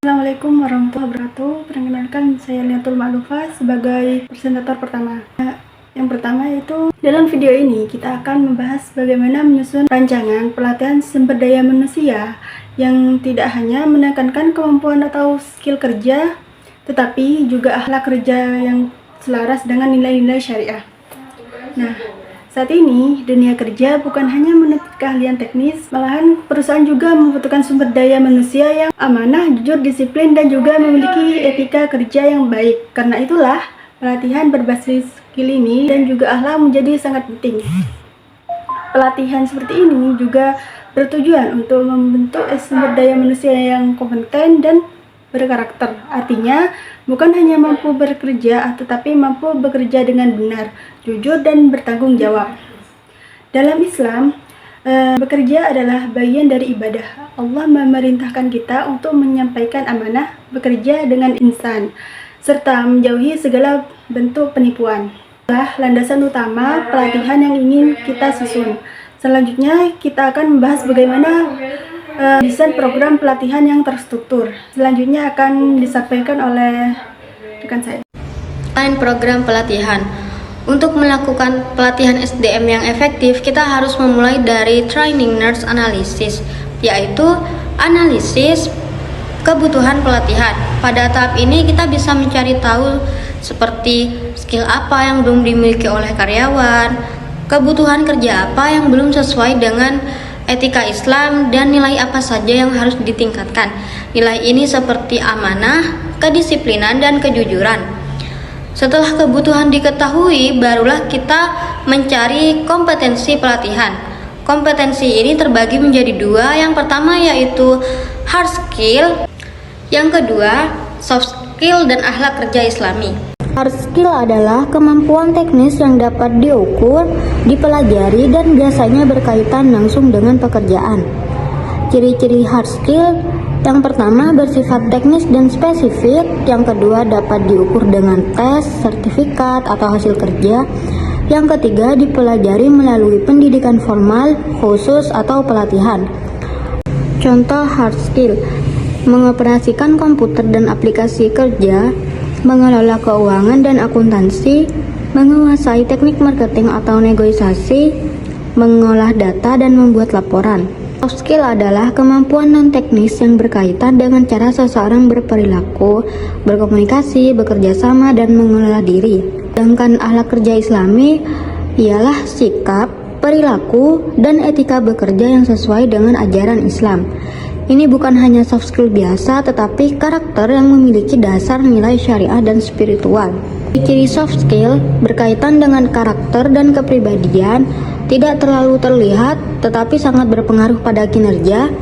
Assalamualaikum warahmatullahi wabarakatuh. Perkenalkan, saya Liatul Ma'lufa sebagai presentator pertama. Yang pertama yaitu dalam video ini kita akan membahas bagaimana menyusun rancangan pelatihan sumber daya manusia yang tidak hanya menekankan kemampuan atau skill kerja, tetapi juga akhlak kerja yang selaras dengan nilai-nilai syariah. Nah, saat ini, dunia kerja bukan hanya menuntut keahlian teknis, malahan perusahaan juga membutuhkan sumber daya manusia yang amanah, jujur, disiplin, dan juga memiliki etika kerja yang baik. Karena itulah, pelatihan berbasis skill ini dan juga akhlak menjadi sangat penting. Pelatihan seperti ini juga bertujuan untuk membentuk sumber daya manusia yang kompeten dan berkarakter. Artinya, bukan hanya mampu bekerja, tetapi mampu bekerja dengan benar, jujur, dan bertanggung jawab. Dalam Islam, bekerja adalah bagian dari ibadah. Allah memerintahkan kita untuk menyampaikan amanah, bekerja dengan insan, serta menjauhi segala bentuk penipuan. Adalah landasan utama pelatihan yang ingin kita susun. Selanjutnya, kita akan membahas bagaimana desain program pelatihan yang terstruktur. Selanjutnya akan disampaikan oleh rekan saya. Selain program pelatihan, untuk melakukan pelatihan SDM yang efektif, kita harus memulai dari training needs analysis, yaitu analisis kebutuhan pelatihan. Pada tahap ini kita bisa mencari tahu seperti skill apa yang belum dimiliki oleh karyawan, kebutuhan kerja apa yang belum sesuai dengan etika Islam, dan nilai apa saja yang harus ditingkatkan. Nilai ini seperti amanah, kedisiplinan, dan kejujuran. Setelah kebutuhan diketahui, barulah kita mencari kompetensi pelatihan. Kompetensi ini terbagi menjadi dua. Yang pertama yaitu hard skill, yang kedua soft skill dan akhlak kerja Islami. Hard skill adalah kemampuan teknis yang dapat diukur, dipelajari, dan biasanya berkaitan langsung dengan pekerjaan. Ciri-ciri hard skill: yang pertama bersifat teknis dan spesifik, yang kedua dapat diukur dengan tes, sertifikat, atau hasil kerja, yang ketiga dipelajari melalui pendidikan formal, khusus, atau pelatihan. Contoh hard skill: mengoperasikan komputer dan aplikasi kerja, mengelola keuangan dan akuntansi, menguasai teknik marketing atau negosiasi, mengolah data dan membuat laporan. Soft skill adalah kemampuan non-teknis yang berkaitan dengan cara seseorang berperilaku, berkomunikasi, bekerja sama, dan mengelola diri. Sedangkan akhlak kerja Islami ialah sikap, perilaku, dan etika bekerja yang sesuai dengan ajaran Islam. Ini bukan hanya soft skill biasa, tetapi karakter yang memiliki dasar nilai syariah dan spiritual. Ciri soft skill berkaitan dengan karakter dan kepribadian, tidak terlalu terlihat, tetapi sangat berpengaruh pada kinerja,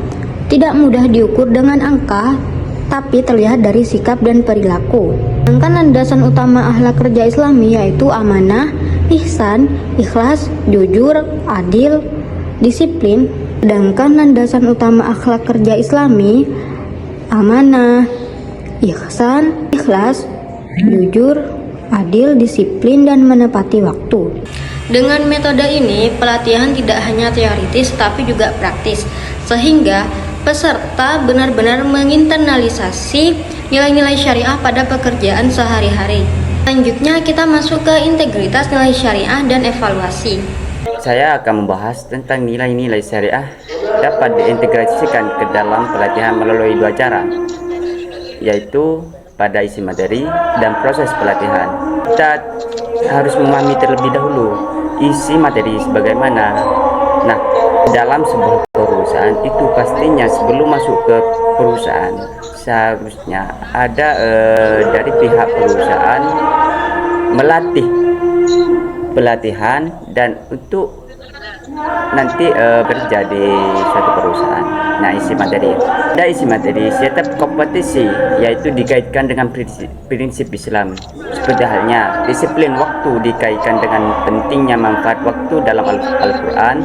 tidak mudah diukur dengan angka, tapi terlihat dari sikap dan perilaku. Sedangkan landasan utama akhlak kerja Islami yaitu amanah, ihsan, ikhlas, jujur, adil, disiplin. Sedangkan landasan utama akhlak kerja Islami amanah, ihsan, ikhlas, jujur, adil, disiplin, dan menepati waktu. Dengan metode ini, pelatihan tidak hanya teoritis tapi juga praktis, sehingga peserta benar-benar menginternalisasi nilai-nilai syariah pada pekerjaan sehari-hari. Selanjutnya kita masuk ke integritas nilai syariah dan evaluasi. Saya akan membahas tentang nilai-nilai syariah dapat diintegrasikan ke dalam pelatihan melalui dua cara, yaitu pada isi materi dan proses pelatihan. Kita harus memahami terlebih dahulu isi materi sebagaimana. Nah, dalam sebuah perusahaan itu pastinya sebelum masuk ke perusahaan seharusnya ada dari pihak perusahaan melatih pelatihan dan untuk nanti kerja di suatu perusahaan. Nah, isi materi. Ada isi materi setiap kompetisi yaitu dikaitkan dengan prinsip Islam. Seperti halnya disiplin waktu dikaitkan dengan pentingnya manfaat waktu dalam Al-Quran.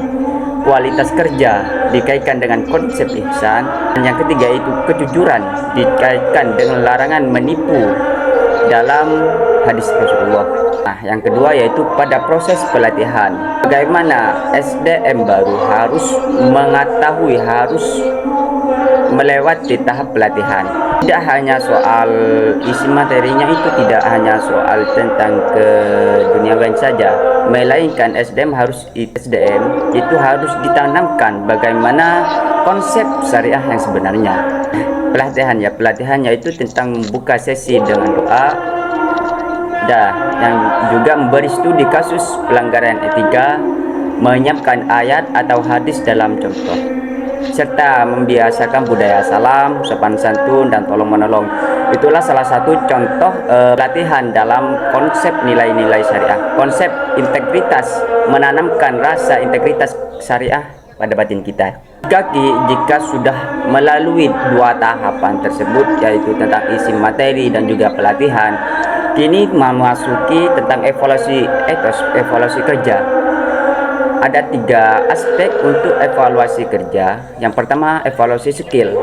Kualitas kerja dikaitkan dengan konsep ihsan. Dan yang ketiga itu kejujuran dikaitkan dengan larangan menipu dalam hadis Rasulullah. Nah, yang kedua yaitu pada proses pelatihan. Bagaimana SDM baru harus mengetahui, harus melewati tahap pelatihan. Tidak hanya soal isi materinya, itu tidak hanya soal tentang keduniawian saja, melainkan SDM itu harus ditanamkan bagaimana konsep syariah yang sebenarnya. Pelatihannya itu tentang membuka sesi dengan doa, yang juga memberi studi kasus pelanggaran etika, menyiapkan ayat atau hadis dalam contoh, serta membiasakan budaya salam, sopan santun, dan tolong menolong. Itulah salah satu contoh pelatihan dalam konsep nilai-nilai syariah, konsep integritas, menanamkan rasa integritas syariah pada batin kita. Jika sudah melalui dua tahapan tersebut, yaitu tentang isi materi dan juga pelatihan, kini memasuki tentang evaluasi kerja. Ada 3 aspek untuk evaluasi kerja. Yang pertama, evaluasi skill.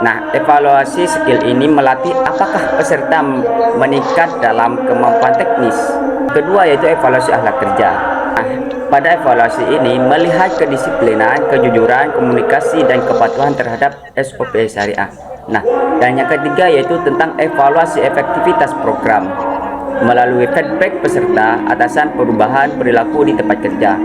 Nah, evaluasi skill ini melatih apakah peserta meningkat dalam kemampuan teknis. Kedua, yaitu evaluasi akhlak kerja. Nah, pada evaluasi ini melihat kedisiplinan, kejujuran, komunikasi, dan kepatuhan terhadap SOP syariah. Nah, dan yang ketiga yaitu tentang evaluasi efektivitas program melalui feedback peserta atasan perubahan perilaku di tempat kerja.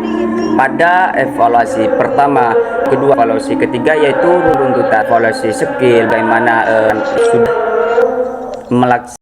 Pada evaluasi pertama, kedua, evaluasi ketiga yaitu runtutan evaluasi skill, bagaimana sudah melaksanakan